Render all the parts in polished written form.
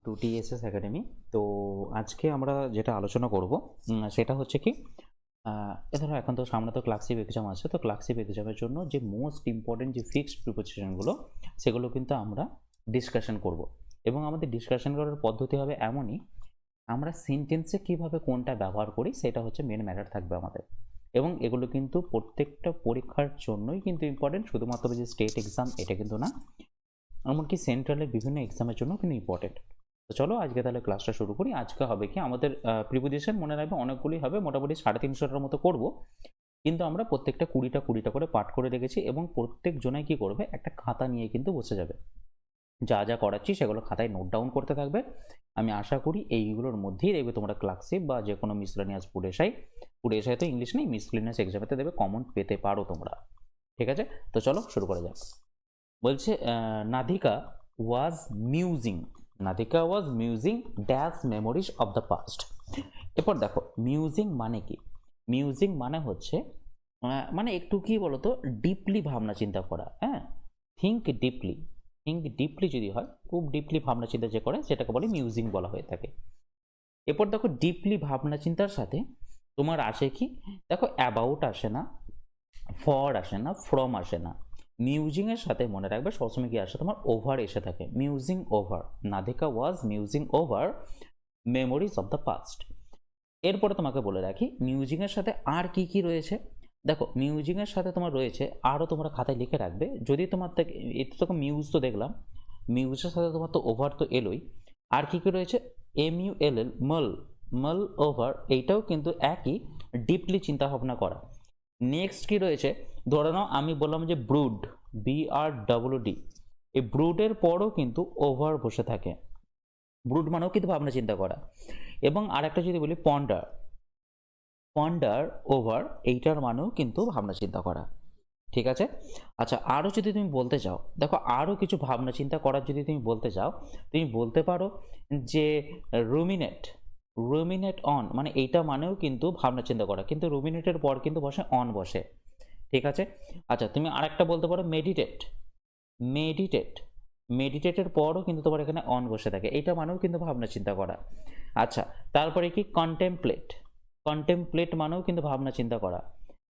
Two TSS academy. তো আজকে আমরা যেটা আলোচনা করব সেটা হচ্ছে কি ধরো এখন তো সামনে তো ক্লার্কশিপ এক্সাম আছে। তো ক্লার্কশিপ এক্সামের জন্য যে মোস্ট ইম্পর্টেন্ট যে ফিক্সড প্রিপোজিশনগুলো সেগুলো কিন্তু আমরা ডিসকাশন করব। এবং আমাদের ডিসকাশন করার পদ্ধতি হবে এমনই, আমরা সেন্টেন্সে কিভাবে কোনটা ব্যবহার করি সেটা হচ্ছে মেন ম্যাটার থাকবে আমাদের। এবং এগুলো কিন্তু প্রত্যেকটা পরীক্ষার জন্যই কিন্তু ইম্পর্টেন্ট, শুধুমাত্র যে স্টেট এক্সাম এটা কিন্তু না, এমনকি সেন্ট্রালের বিভিন্ন এক্সামের জন্য কিন্তু ইম্পর্টেন্ট। তো চলো আজকে তাহলে ক্লাসটা শুরু করি। আজকে হবে কি আমাদের প্রিপোজিশন মনে রাখবে অনেকগুলি হবে, মোটামুটি 350টার মতো করব, কিন্তু আমরা প্রত্যেকটা 20টা করে পাঠ করে রেখেছি এবং প্রত্যেক জনাই কি করবে একটা খাতা নিয়ে কিন্তু বসে যাবে, যা যা করাচ্ছি সেগুলো খাতায় নোট ডাউন করতে থাকবে। আমি আশা করি এইগুলোর মধ্যেই দেখবে তোমরা ক্লার্কশিপ বা যে কোনো মিসলেনিয়াস ফুড এসআই তো ইংলিশ নেই, মিসলেনিয়াস এক্সামেতে দেবে কমন পেতে পারো তোমরা। ঠিক আছে, তো চলো শুরু করা যাক। বলছে Radhika was musing dash memories of the past. এরপর দেখো মিউজিং মানে কি। মিউজিং মানে হচ্ছে মানে একটু কি বলতো, ডিপলি ভাবনা চিন্তা করা। হ্যাঁ, থিঙ্ক ডিপলি যদি হয়, খুব ডিপলি ভাবনা চিন্তা যে করে সেটাকে বলে মিউজিং বলা হয়ে থাকে। এরপর দেখো ডিপলি ভাবনা চিন্তার সাথে তোমার আসে কি, দেখো অ্যাবাউট আসে না, ফর আসে না, ফ্রম আসে না। মিউজিং এর সাথে মনে রাখবে সবসময় কি আসে, তোমার ওভার এসে থাকে। Musing over, Radhika was musing over memories of the past. এরপরে তোমাকে বলে রাখি মিউজিং এর সাথে আর কি কি রয়েছে। দেখো মিউজিং এর সাথে তোমার রয়েছে, আরও তোমরা খাতায় লিখে রাখবে যদি তোমার থেকে, এতে তো মিউজ তো দেখলাম, মিউজের সাথে তোমার তো ওভার তো এলোই, আর কি কি রয়েছে MULL, মল ওভার, এইটাও কিন্তু একই, ডিপলি চিন্তা ভাবনা করা। নেক্সট কি রয়েছে, ধরে নাও আমি বললাম যে ব্রুড, BRWD, এই ব্রুডের পরও কিন্তু ওভার বসে থাকে, ব্রুড মানেও কিন্তু ভাবনা চিন্তা করা। এবং আরেকটা যদি বলি পন্ডার ওভার, এইটার মানেও কিন্তু ভাবনা চিন্তা করা। ঠিক আছে, আচ্ছা আরও যদি তুমি বলতে চাও, দেখো আরও কিছু ভাবনা চিন্তা করার যদি তুমি বলতে চাও, তুমি বলতে পারো যে রুমিনেট অন, মানে এইটা মানেও কিন্তু ভাবনা চিন্তা করা, কিন্তু রুমিনেটের পর কিন্তু বসে অন বসে। ঠিক আছে, আচ্ছা তুমি আরেকটা বলতে পারো মেডিটেটের পরও কিন্তু তোমার এখানে অন বসে থাকে, এইটা মানেও কিন্তু ভাবনা চিন্তা করা। আচ্ছা তারপরে কি কন্টেমপ্লেট মানেও কিন্তু ভাবনা চিন্তা করা।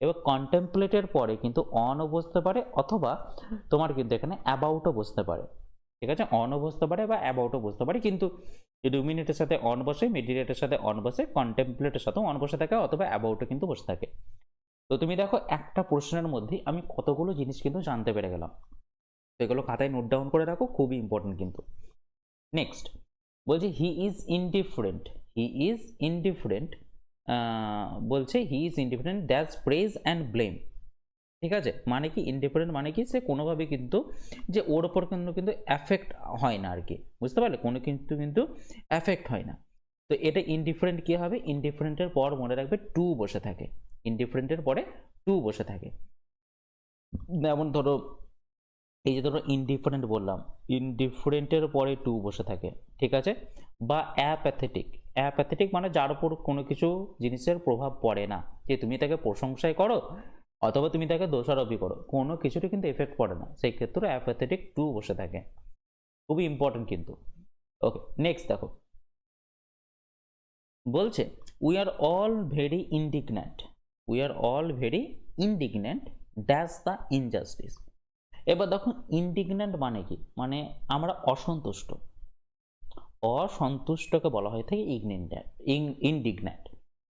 এবার কন্টেমপ্লেটের পরে কিন্তু অনও বসতে পারে, অথবা তোমার কিন্তু এখানে অ্যাবাউটও বসতে পারে। ঠিক আছে, অনও বসতে পারে বা অ্যাবাউটও বসতে পারে, কিন্তু রুমিনেটের সাথে অন বসে, মেডিটেটের সাথে অন বসে, কন্টেমপ্লেটের সাথেও অন বসে থাকে, অথবা অ্যাবাউটও কিন্তু বসে থাকে। তো তুমি দেখো একটা প্রশ্নের মধ্যে আমি কতগুলো জিনিস কিন্তু জানতে পেরে গেলাম। তো এগুলো খাতায় নোট ডাউন করে রাখো, খুবই ইম্পর্টেন্ট কিন্তু। নেক্সট বলছে হি ইজ ইনডিফারেন্ট, বলছে he is indifferent dash praise and blame. ঠিক আছে, মানে কি ইনডিফারেন্ট মানে কি, সে কোনোভাবে কিন্তু যে ওর ওপর কিন্তু এফেক্ট হয় না আর কি, বুঝতে পারলে, কোনো কিন্তু এফেক্ট হয় না। তো এটা ইনডিফারেন্ট কি হবে, ইনডিফারেন্টের পর মনে রাখবে টু বসে থাকে, ইনডিফারেন্টের পরে টু বসে থাকে। যেমন ধরো এই যে ধরো ইনডিফারেন্ট বললাম, ইনডিফারেন্টের পরে টু বসে থাকে। ঠিক আছে, বা অ্যাপ্যাথেটিক মানে যার উপর কোনো কিছু জিনিসের প্রভাব পড়ে না, যে তুমি তাকে প্রশংসাই করো অথবা তুমি তাকে দোষারোপই করো, কোনো কিছুরই কিন্তু এফেক্ট পড়ে না, সেই ক্ষেত্রে অ্যাপ্যাথেটিক টু বসে থাকে, খুবই ইম্পর্টেন্ট কিন্তু। ওকে নেক্সট দেখো বলছে we are all very indignant dash the injustice. এবার দেখো ইন্ডিগন্যান্ট মানে কি, মানে আমরা অসন্তুষ্টকে বলা হয়ে থাকে ইন্ডিগন্যান্ট।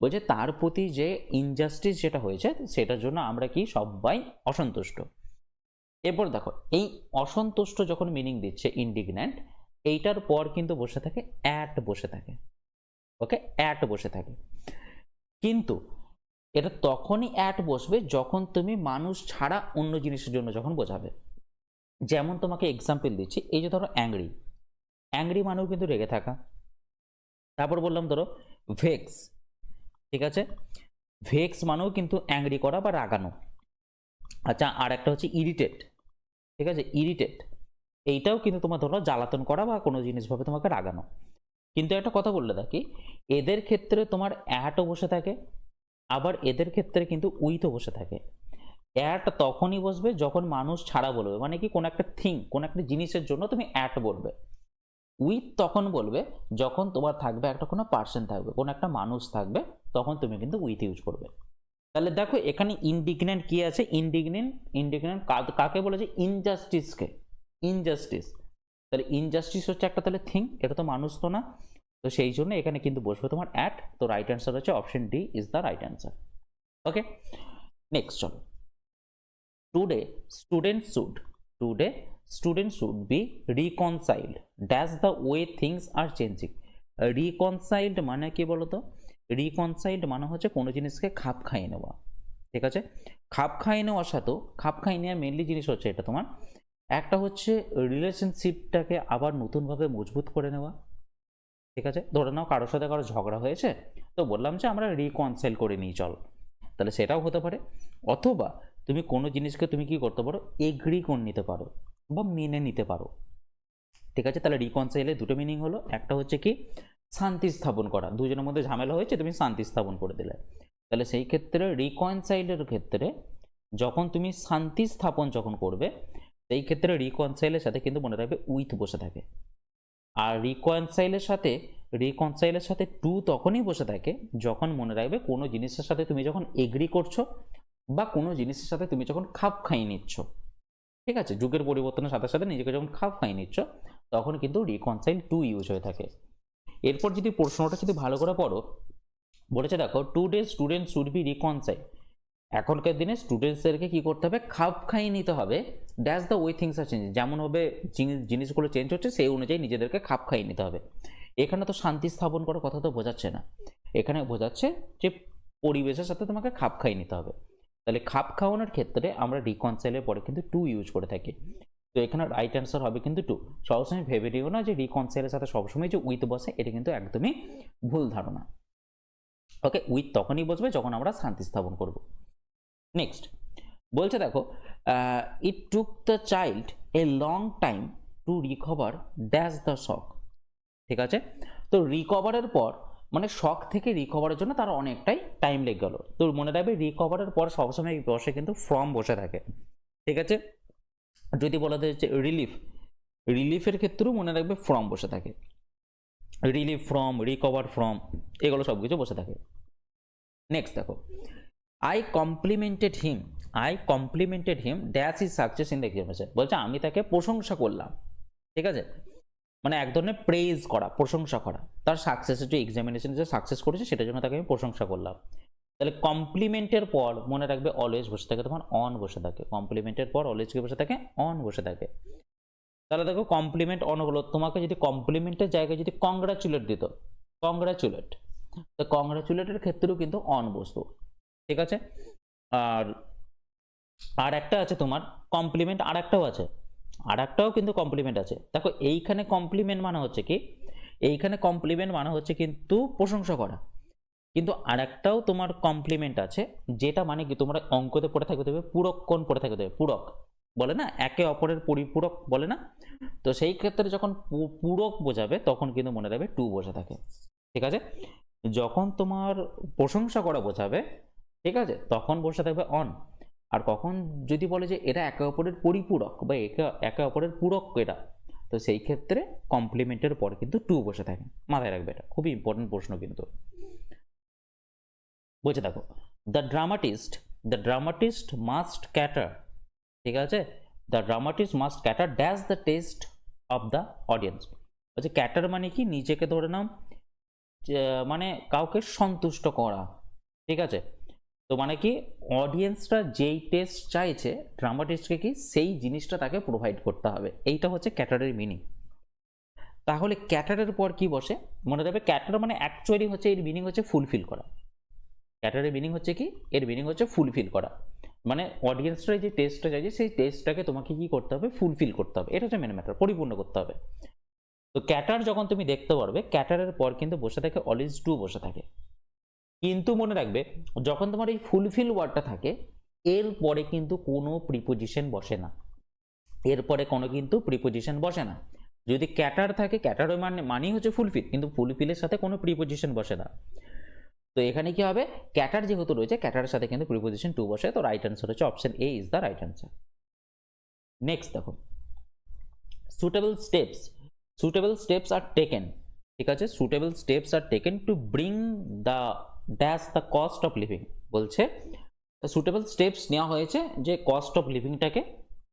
বলছে তার প্রতি যে ইনজাস্টিস যেটা হয়েছে সেটার জন্য আমরা কি সবাই অসন্তুষ্ট। এরপর দেখো এই অসন্তুষ্ট যখন মিনিং দিচ্ছে ইন্ডিগন্যান্ট, এইটার পর কিন্তু বসে থাকে অ্যাট বসে থাকে। ওকে, অ্যাট বসে থাকে, কিন্তু এটা তখনই অ্যাট বসবে যখন তুমি মানুষ ছাড়া অন্য জিনিসের জন্য যখন বোঝাবে। যেমন তোমাকে এক্সাম্পল দিচ্ছি, এই যে ধরো অ্যাংরি মানেও কিন্তু রেগে থাকা। তারপর বললাম ধরো ভেক্স, ঠিক আছে, ভেক্স মানেও কিন্তু অ্যাংরি করা বা রাগানো। আচ্ছা আর একটা হচ্ছে ইরিটেট, ঠিক আছে, ইরিটেট এইটাও কিন্তু তোমার ধরো জ্বালাতন করা বা কোনো জিনিসভাবে তোমাকে রাগানো। কিন্তু একটা কথা বললে দেখি, এদের ক্ষেত্রে তোমার অ্যাটও বসে থাকে, আবার এদের ক্ষেত্রে কিন্তু উইথও বসে থাকে। অ্যাট তখনই বসবে যখন মানুষ ছাড়া বলবে, মানে কি কোনো একটা জিনিসের জন্য তুমি অ্যাট বলবে। উইথ তখন বলবে যখন তোমার থাকবে একটা কোনো পার্সন থাকবে, কোনো একটা মানুষ থাকবে, তখন তুমি কিন্তু উইথ ইউজ করবে। তাহলে দেখো এখানে ইনডিগনেন্ট কি আছে, ইনডিগনেন্ট কাকে বলেছে, ইনজাস্টিসকে, ইনজাস্টিস। তাহলে ইনজাস্টিস হচ্ছে একটা তাহলে থিং, এটা তো মানুষ তো না, তো সেই জন্য এখানে কিন্তু বসবে তোমার অ্যাট। তো রাইট অ্যান্সার হচ্ছে option D is the right answer. Okay, next চলো। Today student should be reconciled dash the way things are changing. Reconciled মানে কি বলতো, রিকনসাইল্ড মানে হচ্ছে কোনো জিনিসকে খাপ খাইয়ে নেওয়া। ঠিক আছে, খাপ খাইয়ে নেওয়ার সাথেও, খাপ খাইয়ে নেওয়া মেনলি জিনিস হচ্ছে এটা তোমার, একটা হচ্ছে রিলেশনশিপটাকে আবার নতুনভাবে মজবুত করে নেওয়া। ঠিক আছে, ধরে নাও কারোর সাথে কারো ঝগড়া হয়েছে, তো বললাম যে আমরা রিকনসাইল করে নিই চল, তাহলে সেটাও হতে পারে। অথবা তুমি কোনো জিনিসকে তুমি কি করতে পারো, এগ্রি করে নিতে পারো বা মেনে নিতে পারো। ঠিক আছে, তাহলে রিকনসাইলের দুটো মিনিং হলো, একটা হচ্ছে কি শান্তি স্থাপন করা, দুজনের মধ্যে ঝামেলা হয়েছে তুমি শান্তি স্থাপন করে দিলে, তাহলে সেই ক্ষেত্রে রিকনসাইলের ক্ষেত্রে যখন তুমি শান্তি স্থাপন যখন করবে, সেই ক্ষেত্রে রিকনসাইলের সাথে কিন্তু মনে রাখবে উইথ বসে থাকে। আর রিকনসাইলের সাথে টু তখনই বসে থাকে যখন মনে রাখবে কোনো জিনিসের সাথে তুমি যখন এগ্রি করছো বা কোনো জিনিসের সাথে তুমি যখন খাপ খাইয়ে নিচ্ছ। ঠিক আছে, যুগের পরিবর্তনের সাথে সাথে নিজেকে যখন খাপ খাইয়ে নিচ্ছ, তখন কিন্তু রিকনসাইল টু ইউজ হয়ে থাকে। এরপর যদি প্রশ্নটা যদি ভালো করে পড়ো, বলেছে দেখো today student should B reconcile, এখনকার দিনে স্টুডেন্টসদেরকে কি করতে হবে, খাপ খাইয়ে নিতে হবে dash the way things are change, যেমনভাবে জিনিসগুলো চেঞ্জ হচ্ছে সেই অনুযায়ী নিজেদেরকে খাপ খাইয়ে নিতে হবে। এখানে তো শান্তি স্থাপন করার কথা তো বোঝাচ্ছে না, এখানে বোঝাচ্ছে যে পরিবেশের সাথে তোমাকে খাপ খাইয়ে নিতে হবে। তাহলে খাপ খাওয়ানোর ক্ষেত্রে আমরা রিকনসাইলের পরে কিন্তু টু ইউজ করে থাকি। তো এখানে রাইট অ্যান্সার হবে কিন্তু টু। সবসময় ভেবে নিও না যে রিকনসাইলের সাথে সবসময় যে উইথ বসে, এটা কিন্তু একদমই ভুল ধারণা। ওকে, উইথ তখনই বসবে যখন আমরা শান্তি স্থাপন করব। নেক্সট বলছে দেখো, it took the child a long time to recover dash the shock. ঠিক আছে, তো রিকভারের পর মানে শক থেকে রিকভারের জন্য তার অনেকটাই টাইম লেগে গেল। তো মনে রাখবে রিকভারের পর সবসময় বসে কিন্তু ফ্রম বসে থাকে। ঠিক আছে, যদি বলা হচ্ছে রিলিফের ক্ষেত্রেও মনে রাখবে ফ্রম বসে থাকে, রিলিফ ফ্রম, রিকভার ফ্রম, এগুলো সব কিছু বসে থাকে। নেক্সট দেখো, I complimented him dash is success in the examination. বলছে আমি তাকে প্রশংসা করলাম। ঠিক আছে, মানে এক ধরনের প্রেজ করা, প্রশংসা করা, তার সাকসেসের যে এক্সামিনেশনে যে সাকসেস করেছে সেটার জন্য তাকে আমি প্রশংসা করলাম। তাহলে কমপ্লিমেন্টের পর মনে রাখবে অলওয়েজ বসে থাকে তোমার অন বসে থাকে, কমপ্লিমেন্টের পর অলওয়েজ কি বসে থাকে, অন বসে থাকে। তাহলে দেখো কমপ্লিমেন্ট অন হলো, তোমাকে যদি কমপ্লিমেন্টের জায়গায় যদি কংগ্রাচুলেট দিত, কংগ্রাচুলেট, তো কংগ্রাচুলেটের ক্ষেত্রেও কিন্তু অন বসতো। ঠিক আছে, আর একটা আছে তোমার কমপ্লিমেন্ট, আর একটাও কিন্তু কমপ্লিমেন্ট আছে। দেখো এইখানে কমপ্লিমেন্ট মানে হচ্ছে কি, এইখানে কমপ্লিমেন্ট মানে হচ্ছে কিন্তু প্রশংসা করা, কিন্তু আর একটাও তোমার কমপ্লিমেন্ট আছে যেটা মানে কি তোমরা অঙ্কতে পড়ে থাকবে, দেবে পূরক কোণ পড়ে থাকবে, দেবে পূরক বলে না, একে অপরের পরিপূরক বলে না, তো সেই ক্ষেত্রে যখন পূরক বোঝাবে তখন কিন্তু মনে রাখবে টু বসে থাকে। ঠিক আছে, যখন তোমার প্রশংসা করা বোঝাবে, ঠিক আছে, তখন বসে থাকবে অন। আর কখন যদি বলে যে এটা একে অপরের পরিপূরক বা একে অপরের পূরক এটা, তো সেই ক্ষেত্রে কমপ্লিমেন্টের পর কিন্তু টু বসে থাকে, মাথায় রাখবে, এটা খুবই ইম্পর্টেন্ট প্রশ্ন কিন্তু। বলছে দেখো, দ্য ড্রামাটিস্ট মাস্ট ক্যাটার, ঠিক আছে, the dramatist must cater dash the test of the audience. বলছে ক্যাটার মানে কি, নিজেকে ধরে নাও মানে কাউকে সন্তুষ্ট করা। ঠিক আছে, তো মানে কি অডিয়েন্সরা যেই টেস্ট চাইছে ড্রামাটিস্টকে কি সেই জিনিসটা তাকে প্রোভাইড করতে হবে, এইটা হচ্ছে ক্যাটারের মিনিং। তাহলে ক্যাটারের পর কি বসে, মনে রাখবে ক্যাটার মানে অ্যাকচুয়ালি হচ্ছে এর মিনিং হচ্ছে ফুলফিল করা। ক্যাটারের মিনিং হচ্ছে কি, এর মিনিং হচ্ছে ফুলফিল করা, মানে অডিয়েন্সরা যে টেস্টটা চাইছে সেই টেস্টটাকে তোমাকে কি করতে হবে, ফুলফিল করতে হবে, এটা হচ্ছে মেন ম্যাটার, পরিপূর্ণ করতে হবে। তো ক্যাটার যখন তুমি দেখতে পারবে, ক্যাটারের পর কিন্তু বসে থাকে অলওয়েজ টু বসে থাকে। কিন্তু মনে রাখবে যখন তোমার এই ফুলফিল ওয়ার্ডটা থাকে, এরপরে কিন্তু কোনো প্রিপোজিশন বসে না, এরপরে কোনো কিন্তু প্রিপোজিশন বসে না। যদি ক্যাটার থাকে, ক্যাটার মানেই হচ্ছে ফুলফিল, কিন্তু ফুলফিলের সাথে কোনো প্রিপোজিশন বসে না। তো এখানে কি হবে, ক্যাটার যেহেতু রয়েছে, ক্যাটারের সাথে কিন্তু প্রিপোজিশন টু বসে, তো রাইট অ্যান্সার হচ্ছে option A is the right answer. Next দেখো, suitable steps suitable steps are taken, ঠিক আছে, suitable steps are taken to bring the dash the cost of living, বলছে সুটেবল স্টেপস নেওয়া হয়েছে যে কস্ট অফ লিভিংটাকে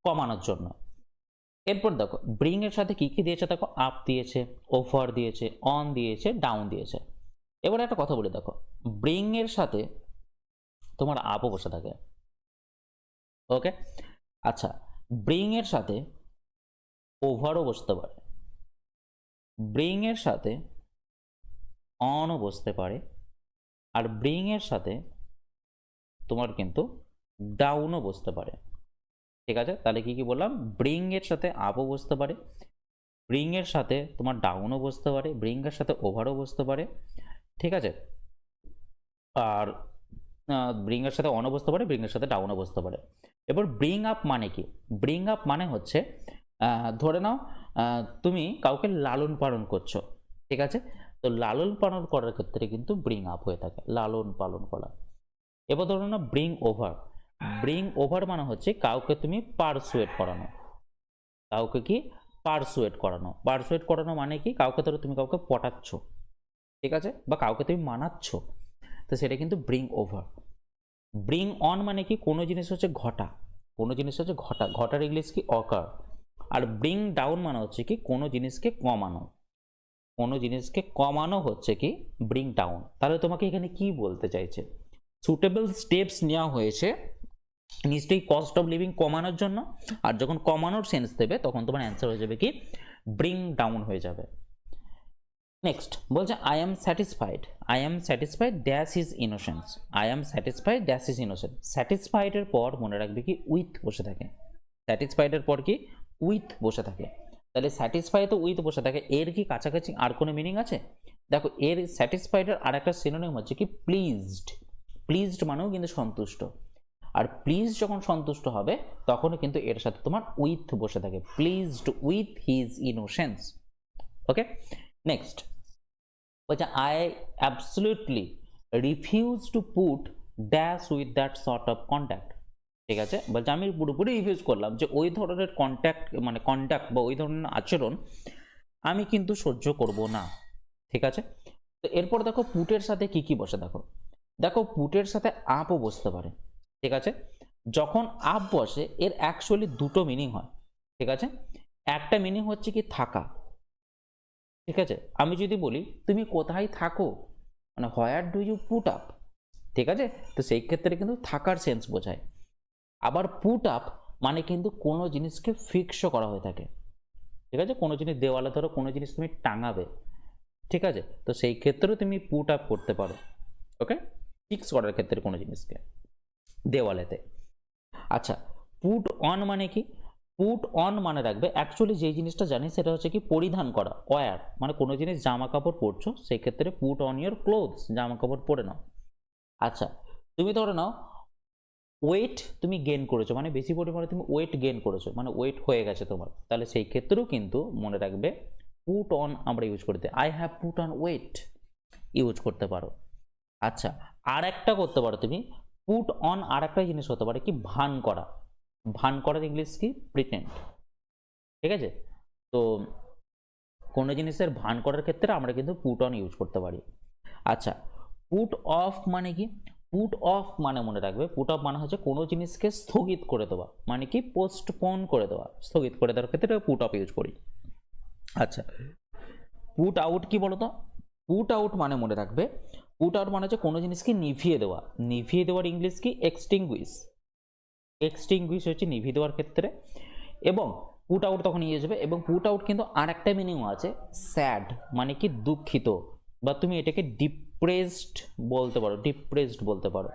কমানোর জন্য। এরপর দেখো ব্রিং এর সাথে কি কি দিয়েছে, দেখো আপ দিয়েছে, ওভার দিয়েছে, অন দিয়েছে, ডাউন দিয়েছে। এবার একটা কথা বলে দেখো, ব্রিং এর সাথে তোমার আপও বসে থাকে, ওকে। আচ্ছা, ব্রিং এর সাথে ওভারও বসতে পারে, ব্রিং এর সাথে অনও বসতে পারে, আর ব্রিং এর সাথে তোমার কিন্তু ডাউনও বসতে পারে, ঠিক আছে। তাহলে কি কি বললাম, ব্রিং এর সাথে আপও বসতে পারে, ব্রিং এর সাথে তোমার ডাউনও বসতে পারে, ব্রিং এর সাথে ওভারও বসতে পারে, ঠিক আছে। আর ব্রিং এর সাথে অনও বসতে পারে, ব্রিং এর সাথে ডাউনও বসতে পারে। এবার ব্রিং আপ মানে কি, ব্রিং আপ মানে হচ্ছে ধরে নাও তুমি কাউকে লালন পালন করছো, ঠিক আছে, তো লালন পালন করার ক্ষেত্রে কিন্তু ব্রিং আপ হয়ে থাকে, লালন পালন করা। এবার ধরো না ব্রিং ওভার, ব্রিং ওভার মানে হচ্ছে কাউকে তুমি পারসুয়েট করানো, কাউকে কি পারসুয়েট করানো, পারসুয়েট করানো মানে কি, কাউকে ধরো তুমি কাউকে পটাচ্ছ, ঠিক আছে, বা কাউকে তুমি মানাচ্ছ, তো সেটা কিন্তু ব্রিং ওভার। ব্রিং অন মানে কি, কোনো জিনিস হচ্ছে ঘটা, কোনো জিনিস হচ্ছে ঘটা, ঘটার ইংলিশ কি অকার। আর ব্রিং ডাউন মানে হচ্ছে কি কোনো জিনিসকে কমানো, কোনো জিনিসকে কমানো হচ্ছে কি ব্রিং ডাউন। তাহলে তোমাকে এখানে কি বলতে চাইছে, সুটেবল স্টেপস নেওয়া হয়েছে নিশ্চয়ই কস্ট অফ লিভিং কমানোর জন্য, আর যখন কমানোর সেন্স দেবে তখন তোমার অ্যান্সার হয়ে যাবে কি ব্রিং ডাউন হয়ে যাবে। নেক্সট বলছে I am satisfied, I am satisfied dash is innocence, I am satisfied dash is innocence. Satisfied এর পর মনে রাখবে কি উইথ বসে থাকে, স্যাটিসফাইড এর পর কি উইথ বসে থাকে। তাহলে স্যাটিসফাই তো উইথ বসে থাকে, এর কি কাছাকাছি আর কোনো মিনিং আছে? দেখো এর স্যাটিসফাইড এর আর একটা সিনোনিম হচ্ছে কি প্লিজড, প্লিজড মানেও কিন্তু সন্তুষ্ট, আর প্লিজ যখন সন্তুষ্ট হবে তখন কিন্তু এর সাথে তোমার উইথ বসে থাকে, pleased with his innocence, okay. Next বলছে I absolutely refuse to put dash with that sort of contact, ঠিক আছে, বলছে আমি পুরোপুরি রিফিউজ করলাম যে ওই ধরনের কন্ট্যাক্ট মানে কন্ট্যাক্ট বা ওই ধরনের আচরণ আমি কিন্তু সহ্য করব না, ঠিক আছে। তো এরপর দেখো পুটের সাথে কি কি বসে, দেখো দেখো পুটের সাথে আপও বসতে পারে, ঠিক আছে। যখন আপ বসে এর অ্যাকচুয়ালি দুটো মিনিং হয়, ঠিক আছে। একটা মিনিং হচ্ছে কি থাকা, ঠিক আছে, আমি যদি বলি তুমি কোথায় থাকো মানে where do you put up, ঠিক আছে, তো সেই ক্ষেত্রে কিন্তু থাকার সেন্স বোঝায়। আবার পুট আপ মানে কিন্তু কোনো জিনিসকে ফিক্সও করা হয়ে থাকে, ঠিক আছে, কোনো জিনিস দেওয়ালে ধরো কোনো জিনিস তুমি টাঙাবে, ঠিক আছে, তো সেই ক্ষেত্রেও তুমি পুট আপ করতে পারো, ওকে, ফিক্স করার ক্ষেত্রে কোনো জিনিসকে দেওয়ালেতে। আচ্ছা, পুট অন মানে কি, পুট অন মানে রাখবে অ্যাকচুয়ালি যে জিনিসটা জানি সেটা হচ্ছে কি পরিধান করা, ওয়্যার মানে কোনো জিনিস জামা কাপড় পরছো সেই ক্ষেত্রে পুট অন ইয়োর ক্লোথস, জামা কাপড় পরে নাও। আচ্ছা, তুমি ধরে নাও ওয়েট তুমি গেন করেছো মানে বেশি পরিমাণে তুমি ওয়েট গেন করেছো মানে ওয়েট হয়ে গেছে তোমার, তাহলে সেই ক্ষেত্রেও কিন্তু মনে রাখবে পুট অন আমরা ইউজ করতে, I have put on weight use করতে পারো। আচ্ছা, আর একটা করতে পারো তুমি পুট অন, আর একটা জিনিস হতে পারে কি ভান করা, ভান করার ইংলিশ কি প্রিটেন্ড, ঠিক আছে। তো কোনো জিনিসের ভান করার ক্ষেত্রে আমরা কিন্তু পুট অন ইউজ করতে পারি। আচ্ছা, পুট অফ মানে কি, পুট অফ মানে মনে রাখবে পুট অফ মানে হচ্ছে কোনো জিনিসকে স্থগিত করে দেওয়া মানে কি পোস্টপোন করে দেওয়া, স্থগিত করে দেওয়ার ক্ষেত্রে পুট অফ ইউজ করি। আচ্ছা, পুট আউট কি বলতো, পুট আউট মানে মনে রাখবে পুট আউট মানে হচ্ছে কোনো জিনিসকে নিভিয়ে দেওয়া, নিভিয়ে দেওয়ার ইংলিশ কি এক্সটিংগুইশ, এক্সটিংগুইশ হচ্ছে নিভিয়ে দেওয়ার ক্ষেত্রে, এবং পুট আউট তখন ইয়ে যাবে। এবং পুট আউট কিন্তু আর একটা মিনিংও আছে স্যাড মানে কি দুঃখিত, বা তুমি এটাকে ডিপ্রেসড বলতে পারো, ডিপ্রেসড বলতে পারো।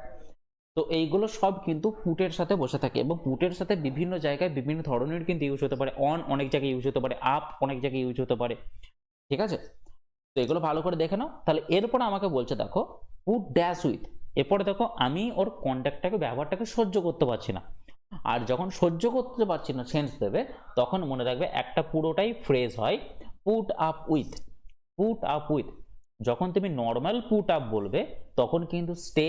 তো এইগুলো সব কিন্তু পুটের সাথে বসে থাকে, এবং পুটের সাথে বিভিন্ন জায়গায় বিভিন্ন ধরনের কিন্তু ইউজ হতে পারে, অন অনেক জায়গায় ইউজ হতে পারে, আপ অনেক জায়গায় ইউজ হতে পারে, ঠিক আছে। তো এগুলো ভালো করে দেখে নাও। তাহলে এরপরে আমাকে বলছে দেখো পুট ড্যাশ উইথ, এরপরে দেখো আমি ওর কন্ট্যাক্টটাকে ব্যবহারটাকে সহ্য করতে পারছি না, আর যখন সহ্য করতে পারছি না সেন্স দেবে তখন মনে রাখবে একটা পুরোটাই ফ্রেজ হয় put up with, put up with. যখন তুমি নর্মাল পুট আপ বলবে তখন কিন্তু স্টে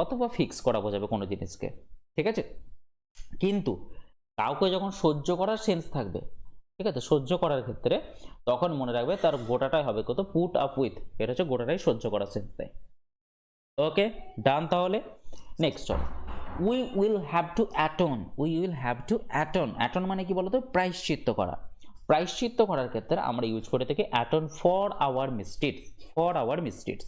অথবা ফিক্স করা বোঝাবে কোনো জিনিসকে, ঠিক আছে। কিন্তু কাউকে যখন সহ্য করার সেন্স থাকবে ঠিক আছে, সহ্য করার ক্ষেত্রে, তখন মনে রাখবে তার গোটাটাই হবে কত, পুট আপ উইথ, এটা হচ্ছে গোটাটাই সহ্য করার সেন্স দেয়। ওকে, ডান। তাহলে নেক্সট চল, we will have to atone, we will have to atone. Atone মানে কি বলতো, প্রায়শ্চিত্ত করা। প্রায়শ্চিত্ত করার ক্ষেত্রে আমরা ইউজ করে থাকি atone for our misdeeds, for our misdeeds.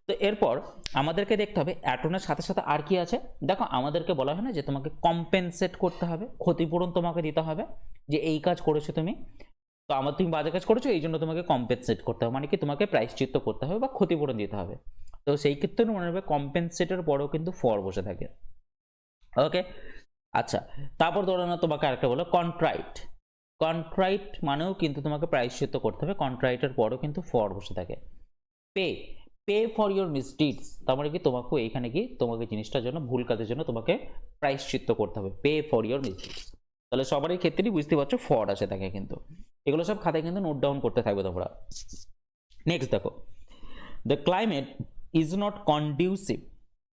তো এরপর আমাদেরকে দেখতে হবে অ্যাটনের সাথে সাথে আর কি আছে। দেখো আমাদেরকে বলা হয় না যে তোমাকে কম্পেনসেট করতে হবে, ক্ষতিপূরণ তোমাকে দিতে হবে, যে এই কাজ করেছো তুমি, তো আমার তুমি বাজে কাজ করেছো, এই জন্য তোমাকে কম্পেনসেট করতে হবে, মানে কি তোমাকে প্রায়শ্চিত্ত করতে হবে বা ক্ষতিপূরণ দিতে হবে। তো সেই ক্ষেত্রে মনে রাখবে কম্পেনসেটের পরেও কিন্তু ফর বসে থাকে। ওকে, আচ্ছা, তারপর ধরো না তোমাকে আরেকটা বলো কন্ট্রাইট। কন্ট্রাইট মানেও কিন্তু তোমাকে প্রায়শ্চিত্ত করতে হবে, কন্ট্রাইটের পরেও কিন্তু ফর বসে থাকে। পে, পে ফর ইউর মিসডিডস, তার মানে কি তোমাকে এইখানে কি তোমাকে জিনিসটার জন্য, ভুল কাজের জন্য তোমাকে প্রায়শ্চিত্ত করতে হবে, পে ফর ইউর মিসডিডস। তাহলে সবারই ক্ষেত্রেই বুঝতে পারছো ফর আসে থাকে কিন্তু, এগুলো সব খাতায় কিন্তু নোট ডাউন করতে থাকবে তোমরা। নেক্সট দেখো, the climate is not conducive,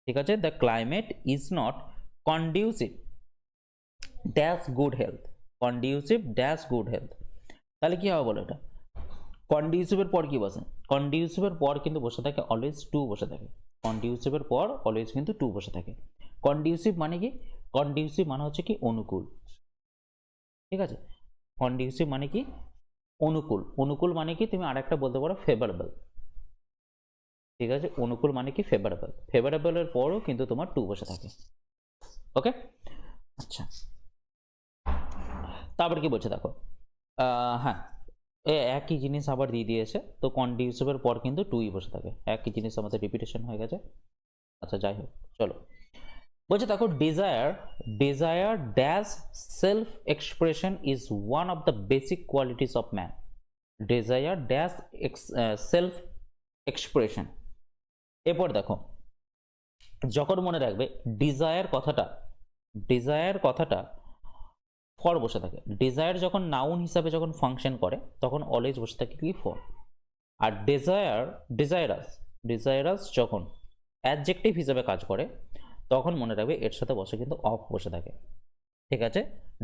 ঠিক আছে, the climate is not conducive dash good health, conducive dash good health. তাহলে কি হবে বলো, এটা কন্ডিউসিভের পর কি বসে, কন্ডিউসিভের পর কিন্তু বসে থাকে অলওয়েজ টু বসে থাকে, কন্ডিউসিভের পর অলওয়েজ কিন্তু টু বসে থাকে। কন্ডিউসিভ মানে কি, কন্ডিউসিভ মানে হচ্ছে কি অনুকূল, ঠিক আছে, কন্ডিউসিভ মানে কি অনুকূল, অনুকূল মানে কি তুমি আরেকটা বলতে পারো ফেভারেবল, ঠিক আছে, অনুকূল মানে কি ফেভারেবল, ফেভারেবলের পরও কিন্তু তোমার টু বসে থাকে। ওকে, আচ্ছা, তারপর কি বলছে দেখো, হ্যাঁ একই জিনিস আবার দিয়ে দিয়েছে, তো কন্ডিউসিভের পর কিন্তু টুই বসে থাকে, একই জিনিস আমাদের রিপিটেশন হয়ে গেছে। আচ্ছা যাই হোক, চলো বলছে দেখো, desire, desire dash self expression is one of the basic qualities of man, desire dash self expression. এরপর দেখো, যখন মনে রাখবে ডিজায়ার কথাটা, ডিজায়ার কথাটা ফর বসে থাকে, ডিজায়ার যখন নাউন হিসাবে যখন ফাংশন করে তখন অলওয়েজ বসে থাকে কি ফর। আর ডিজায়ার, ডিজায়ারাস, ডিজায়ারাস যখন অ্যাডজেক্টিভ হিসাবে কাজ করে তখন মনে রাখবে এর সাথে বসে কিন্তু অফ বসে থাকে, ঠিক আছে,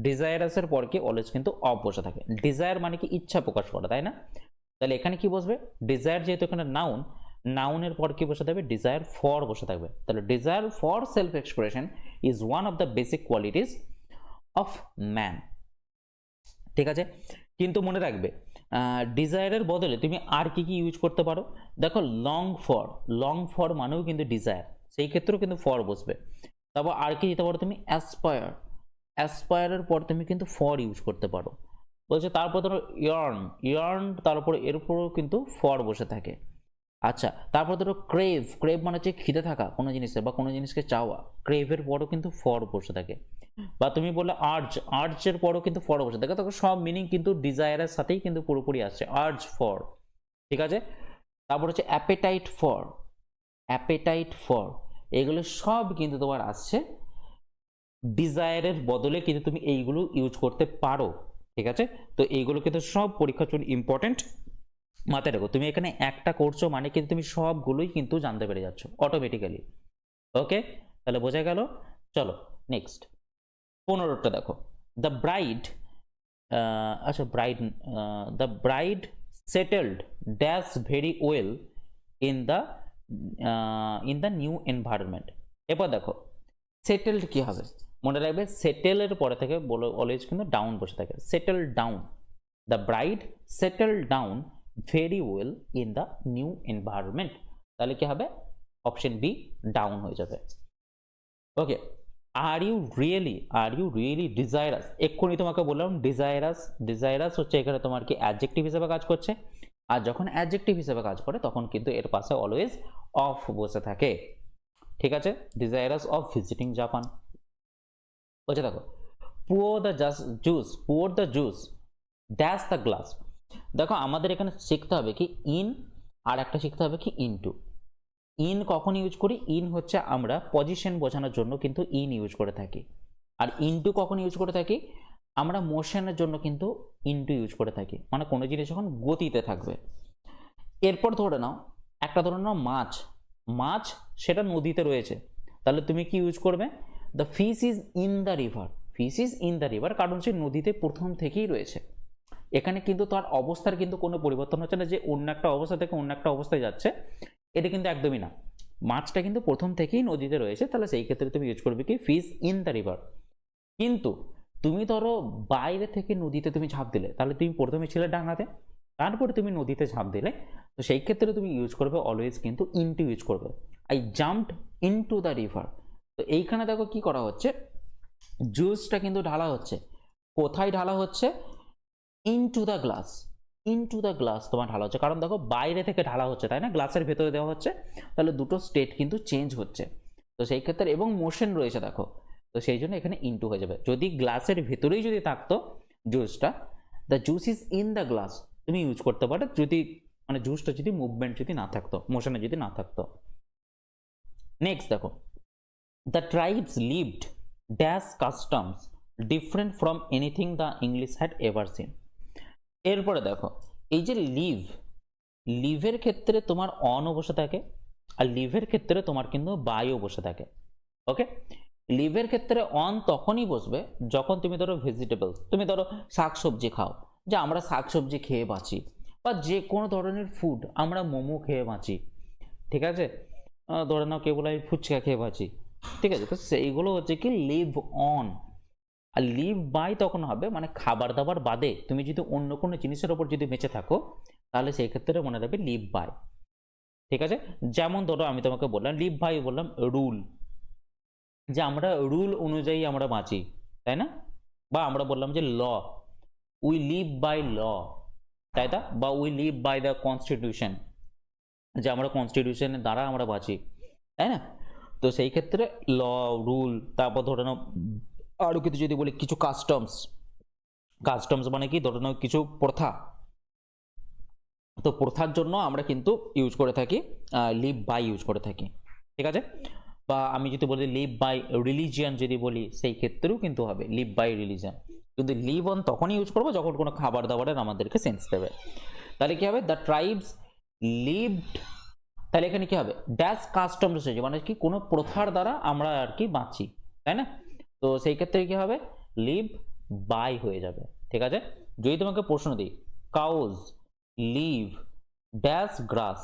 ডিজায়ারাসের পর কি অলওয়েজ কিন্তু অফ বসে থাকে। ডিজায়ার মানে কি ইচ্ছা প্রকাশ করা, তাই না, তাহলে এখানে কি বসবে, ডিজায়ার যেহেতু এখানে নাউন, নাউনের পর কি বসে থাকবে, ডিজায়ার ফর বসে থাকবে। তাহলে desire for self expression is one of the basic qualities of man, ঠিক আছে। কিন্তু মনে রাখবে ডিজায়ারের বদলে তুমি আর কি কি ইউজ করতে পারো, দেখো লং ফর, লং ফর মানেও কিন্তু ডিজায়ার, সেই ক্ষেত্রেও কিন্তু ফর বসবে। তারপর আর কি দিতে পারো তুমি, অ্যাসপায়ার, অ্যাসপায়ারের পর তুমি কিন্তু ফর ইউজ করতে পারো। বলছে তারপর ধরো ইয়ার্ন, ইয়ার্ন তারপর এর উপরেও কিন্তু ফর বসে থাকে। আচ্ছা, তারপর ধরো ক্রেভ, ক্রেভ মানে হচ্ছে খিদে থাকা কোনো জিনিসে বা কোনো জিনিসকে চাওয়া, ক্রেভের পরও কিন্তু ফর বসে থাকে। বা তুমি বললে আর্জ, আর্জের পরও কিন্তু ফর বসে থাকে, তখন সব মিনিং কিন্তু ডিজায়ারের সাথেই কিন্তু পুরোপুরি আসছে, আর্জ ফর, ঠিক আছে। তারপর হচ্ছে অ্যাপেটাইট ফর, অ্যাপেটাইট ফর, এগুলো সব কিন্তু তোমার আসছে ডিজায়ারের বদলে কিন্তু তুমি এইগুলো ইউজ করতে পারো, ঠিক আছে। তো এইগুলো কিন্তু সব পরীক্ষার জন্য ইম্পর্টেন্ট, মাথায় রাখো। তুমি এখানে একটা করছো মানে কিন্তু তুমি সবগুলোই কিন্তু জানতে পেরে যাচ্ছ অটোমেটিক্যালি। ওকে, তাহলে বোঝা গেল। চলো নেক্সট 15টা দেখো, দ্য ব্রাইড, আচ্ছা bride, the bride settled dash very well in the new environment. এরপর দেখো সেটেলড কি হবে, মনে রাখবে সেটেলের পরে থেকে বলো অলওয়েজ কিন্তু ডাউন বসে থাকে, settle down, the bride settle down very well in the new environment. তাহলে কি হবে, অপশন বি ডাউন হয়ে যাবে। ওকে, আর ইউ রিয়েলি ডিজায়ারাস, এক্ষুনি তোমাকে বললাম ডিজায়ারাস, ডিজায়ারাস হচ্ছে এখানে তোমার কি অ্যাডজেক্টিভ হিসেবে কাজ করছে, আর যখন অ্যাডজেক্টিভ হিসেবে কাজ করে তখন কিন্তু এর পাশে অলওয়েজ অফ বসে থাকে, ঠিক আছে, ডিজায়ারাস অফ ভিজিটিং জাপান। বলছে দেখো, pour the juice, pour the juice dash the glass। দেখো আমাদের এখানে শিখতে হবে কি ইন, আর একটা শিখতে হবে কি ইনটু। ইন কখন ইউজ করি, ইন হচ্ছে আমরা পজিশন বোঝানোর জন্য কিন্তু ইন ইউজ করে থাকি, আর ইনটু কখন ইউজ করে থাকি, আমরা মোশনের জন্য কিন্তু ইনটু ইউজ করে থাকি, মানে কোনো জিনিস যখন গতিতে থাকবে। এরপর ধরে নাও একটা, ধরে নাও মাছ, মাছ সেটা নদীতে রয়েছে, তাহলে তুমি কি ইউজ করবে, the fish is in the river, fish is in the river, কারণ সে নদীতে প্রথম থেকেই রয়েছে, এখানে কিন্তু তার অবস্থার কিন্তু কোনো পরিবর্তন হচ্ছে না, যে অন্য একটা অবস্থা থেকে অন্য একটা অবস্থায় যাচ্ছে, এটা কিন্তু একদমই না। মাছটা কিন্তু প্রথম থেকেই নদীতে রয়েছে, তাহলে সেই ক্ষেত্রে তুমি ইউজ করবে কি ফিশ ইন দ্য রিভার। কিন্তু তুমি ধরো বাইরে থেকে নদীতে তুমি ঝাঁপ দিলে, তাহলে তুমি প্রথমে ছিলে ডাঙাতে, তারপরে তুমি নদীতে ঝাঁপ দিলে, তো সেই ক্ষেত্রে তুমি ইউজ করবে অলওয়েজ কিন্তু ইনটু ইউজ করবে। I jumped into the river. তো এইখানে দেখো কি করা হচ্ছে, জুসটা কিন্তু ঢালা হচ্ছে, কোথায় ঢালা হচ্ছে, into the glass. Into the glass তোমার ঢালা হচ্ছে, কারণ দেখো বাইরে থেকে ঢালা হচ্ছে, তাই না, গ্লাসের ভেতরে দেওয়া হচ্ছে, তাহলে দুটো স্টেট কিন্তু চেঞ্জ হচ্ছে। তো সেই ক্ষেত্রে এবং মোশন রয়েছে দেখো, তো সেই জন্য এখানে ইনটু হয়ে যাবে। যদি গ্লাসের ভেতরেই যদি থাকতো জুসটা, the juice is in the glass, তুমি ইউজ করতে পারো, যদি মানে জুসটা যদি মুভমেন্ট যদি না থাকতো, মোশনে যদি না থাকতো। নেক্সট দেখো, the tribes lived dash customs different from anything the English had ever seen. এরপরে দেখো, এই যে লিভ, লিভের ক্ষেত্রে তোমার অনও বসে থাকে, আর লিভের ক্ষেত্রে তোমার কিন্তু বাইও বসে থাকে। ওকে, লিভের ক্ষেত্রে অন তখনই বসবে যখন তুমি ধরো ভেজিটেবলস, তুমি ধরো শাকসবজি খাও, যে আমরা শাকসবজি খেয়ে বাঁচি, বা যে কোনো ধরনের ফুড, আমরা মোমো খেয়ে বাঁচি, ঠিক আছে, ধরে নাও কেউ বলে আমি ফুচকা খেয়ে বাঁচি, ঠিক আছে, তো সেইগুলো হচ্ছে কি লিভ অন। আর লিভ বাই তখন হবে মানে খাবার দাবার বাদে তুমি যদি অন্য কোনো জিনিসের ওপর যদি বেঁচে থাকো, তাহলে সেই ক্ষেত্রে মনে রাখবে লিভ বাই, ঠিক আছে। যেমন ধরো আমি তোমাকে বললাম লিভ বাই, বললাম রুল, যে আমরা রুল অনুযায়ী আমরা বাঁচি, তাই না, বা আমরা বললাম যে law, we live by law, তাই না, বা we live by the constitution, যে আমরা কনস্টিটিউশনের দ্বারা আমরা বাঁচি, তাই না। তো সেই ক্ষেত্রে ল, রুল, তারপর ধরে নাও আরো কিছু যদি বলি কিছু কাস্টমস, কাস্টমস মানে কি, ধরে নাও কিছু প্রথা, তো প্রথার জন্য আমরা কিন্তু ইউজ করে থাকি লিভ বাই ইউজ করে থাকি, ঠিক আছে। বা আমি যদি বলি লিভ বাই রিলিজিয়ান যদি বলি, সেই ক্ষেত্রেও কিন্তু হবে লিভ বাই রিলিজিয়ান। কিন্তু লিভ অন তখনই ইউজ করবো যখন কোনো খাবার দাবারের আমাদেরকে সেন্স দেবে। তাহলে কি হবে, দ্য ট্রাইবস লিভড, তাহলে এখানে কি হবে, ড্যাশ কাস্টমস হয়েছে, মানে কি কোনো প্রথার দ্বারা আমরা আর কি বাঁচি, তাই না। তো সেই ক্ষেত্রে কি হবে, লিভ বাই হয়ে যাবে, ঠিক আছে। যদি তোমাকে প্রশ্ন দিই, কাউজ লিভ ড্যাশ গ্রাস,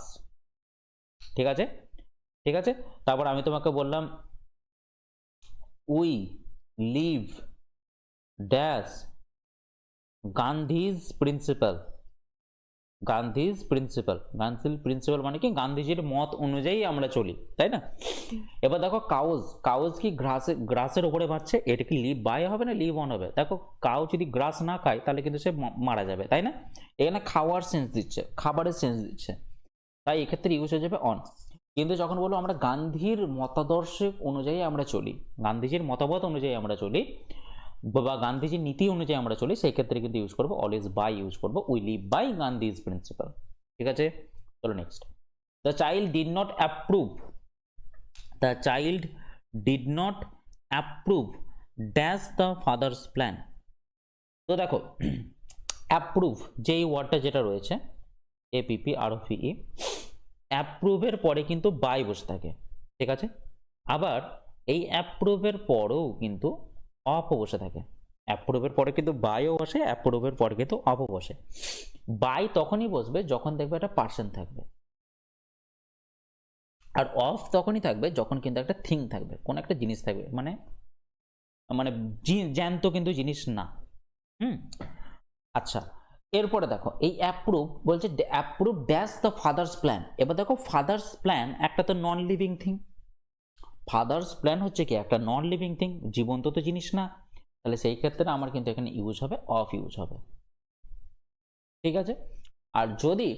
ঠিক আছে, ঠিক আছে। তারপর আমি তোমাকে বললাম we live dash Gandhi's principal, Gandhi's principal, গান্ধীর প্রিন্সিপাল মানে কি গান্ধীজির মত অনুযায়ী আমরা চলি, তাই না। এবার দেখো কাউজ, কাউজ কি গ্রাসের উপরে বাঁচছে, এটা কি লিভ বাই হবে না লিভ অন হবে। দেখো কাউ যদি গ্রাস না খায় তাহলে কিন্তু সে মারা যাবে, তাই না, এখানে খাওয়ার সেন্স দিচ্ছে, খাবারের সেন্স দিচ্ছে, তাই এক্ষেত্রে ইউজ হয়ে যাবে অন। কিন্তু যখন বলবো আমরা গান্ধীর মতাদর্শ অনুযায়ী আমরা চলি, গান্ধীজির মতামত অনুযায়ী আমরা চলি, বা গান্ধীজির নীতি অনুযায়ী আমরা চলি, সেই ক্ষেত্রে কিন্তু ইউজ করবো অলওয়েজ বাই ইউজ করবো, we live by Gandhi's principle, ঠিক আছে। চলো next, the child did not approve, the child did not approve dash the father's plan. তো দেখো অ্যাপ্রুভ যেই ওয়ার্ডটা যেটা রয়েছে, A P P R O P E, অ্যাপ্রুভের পরে কিন্তু বাই বসে থাকে, ঠিক আছে। আবার এই অ্যাপ্রুভের পরেও কিন্তু অপও বসে থাকে, অ্যাপ্রুভের পরে কিন্তু বাইও বসে, অ্যাপ্রুভের পরে কিন্তু অপও বসে। বাই তখনই বসবে যখন দেখবে একটা পার্সন থাকবে, আর অফ তখনই থাকবে যখন কিন্তু একটা থিং থাকবে, কোন একটা জিনিস থাকবে, মানে মানে জ্যান্ত কিন্তু জিনিস না। আচ্ছা, এরপরে দেখো এই অ্যাপ্রুভ বলছে approve dash the father's plan. এবার দেখো ফাদার্স প্ল্যান একটা তো non living thing, father's plan হচ্ছে কি একটা নন লিভিং থিং, জীবন্ত তো জিনিস না, তাহলে সেই ক্ষেত্রে আমার কিন্তু এখানে ইউজ হবে অফ ইউজ হবে, ঠিক আছে। আর যদি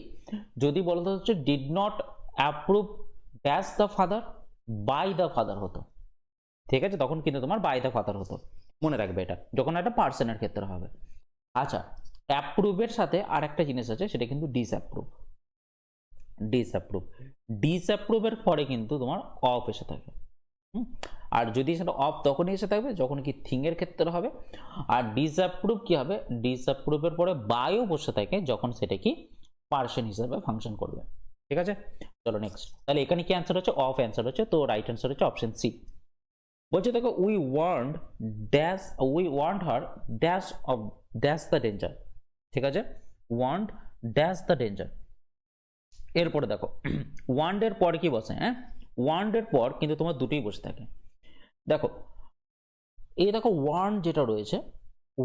যদি বলতে হচ্ছে did not approve dash the father, by the father হতো, ঠিক আছে, তখন কিন্তু তোমার বাই দ্য ফাদার হতো, মনে রাখবে এটা যখন একটা পার্সনের ক্ষেত্রে হবে। আচ্ছা, অ্যাপ্রুভের সাথে আর একটা জিনিস আছে, সেটা কিন্তু ডিসঅ্যাপ্রুভ, ডিসঅ্যাপ্রুভ, ডিসঅ্যাপ্রুভের পরে কিন্তু তোমার অফ এসে থাকে, আর যদি সেটা অফ তখনই এসে থাকবে যখন কি থিং এর ক্ষেত্রে হবে। আর ডিসঅ্যাপ্রুভ কি হবে, ডিসঅ্যাপ্রুভের পরে বায়ও বসে থাকে যখন সেটা কি পার্সন হিসেবে ফাংশন করবে, ঠিক আছে। চলো নেক্সট, তাহলে এখানে কি অ্যান্সার হচ্ছে অফ, অ্যান্সার হচ্ছে, তো রাইট অ্যান্সার হচ্ছে অপশন সি। বলছে দেখো we warned dash, we warned her dash of dash the danger, ঠিক আছে, ওয়ান্ট ড্যাশ দ্য ডেঞ্জার। এরপরে দেখো ওয়ান্ট এর পর কি বসে, হ্যাঁ ওয়ান্ট এর পর কিন্তু তোমার দুটোই বসে থাকে। দেখো এই দেখো ওয়ান যেটা রয়েছে,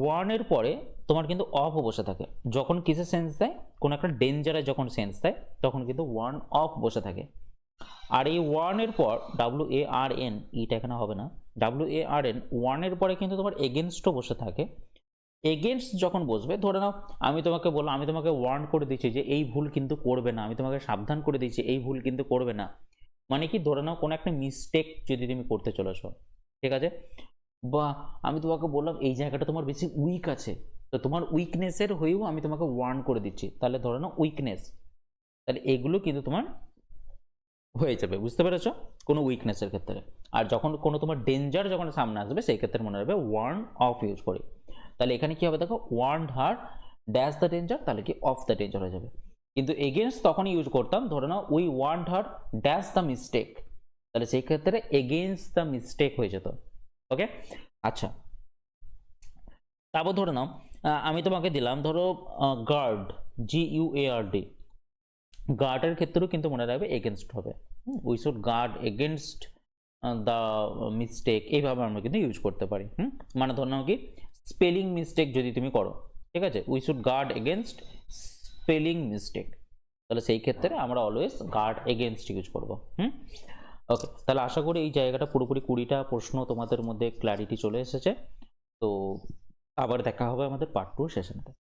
ওয়ানের পরে তোমার কিন্তু অফও বসে থাকে। যখন কিসের সেন্স দেয়, কোনো একটা ডেঞ্জারে যখন সেন্স দেয় তখন কিন্তু ওয়ান অফ বসে থাকে। আর এই ওয়ানের পর WARN, এটা এখানে হবে না, WARN ওয়ানের পরে কিন্তু তোমার এগেনস্টও বসে থাকে। এগেনস্ট যখন বসবে, ধরে নাও আমি তোমাকে বললাম, আমি তোমাকে ওয়ার্ন করে দিচ্ছি যে এই ভুল কিন্তু করবে না, আমি তোমাকে সাবধান করে দিচ্ছি এই ভুল কিন্তু করবে না। মানে কি, ধরে নাও কোনো একটা মিস্টেক যদি তুমি করতে চলেছো, ঠিক আছে, বা আমি তোমাকে বললাম এই জায়গাটা তোমার বেশি উইক আছে, তো তোমার উইকনেসের হয়েও আমি তোমাকে ওয়ার্ন করে দিচ্ছি, তাহলে ধরে নাও উইকনেস, তাহলে এগুলো কিন্তু তোমার হয়ে যাবে, বুঝতে পেরেছো, কোনো উইকনেসের ক্ষেত্রে। আর যখন কোনো তোমার ডেঞ্জার যখন সামনে আসবে সেই ক্ষেত্রে মনে রাখবে ওয়ার্ন অফ ইউজ করি। তাহলে এখানে কি হবে দেখো, warn her dash the danger, তাহলে কি অফ দ্য ডেঞ্জার হয়ে যাবে। কিন্তু এগেনস্ট তখনই ইউজ করতাম, ধরে now we want her dash the mistake, তাহলে সেই ক্ষেত্রে এগেনস্ট দ্য মিস্টেক হয়ে যেত। ওকে, আচ্ছা, তারপর ধরে নাও আমি তোমাকে দিলাম ধরো গার্ড, GUARD, গার্ডের ক্ষেত্রেও কিন্তু মনে রাখবে এগেনস্ট হবে, we should guard against the mistake, এইভাবে আমরা কিন্তু ইউজ করতে পারি। মানে ধরে নাও কি স্পেলিং মিস্টেক যদি তুমি করো, ঠিক আছে, we should guard against spelling mistake, তাহলে সেই ক্ষেত্রে আমরা অলওয়েজ গার্ড এগেনস্ট ইউজ করবো। ওকে, তাহলে আশা করি এই জায়গাটা পুরোপুরি 20টা প্রশ্ন তোমাদের মধ্যে ক্ল্যারিটি চলে এসেছে। তো আবার দেখা হবে আমাদের পার্ট 2 সেশনটা।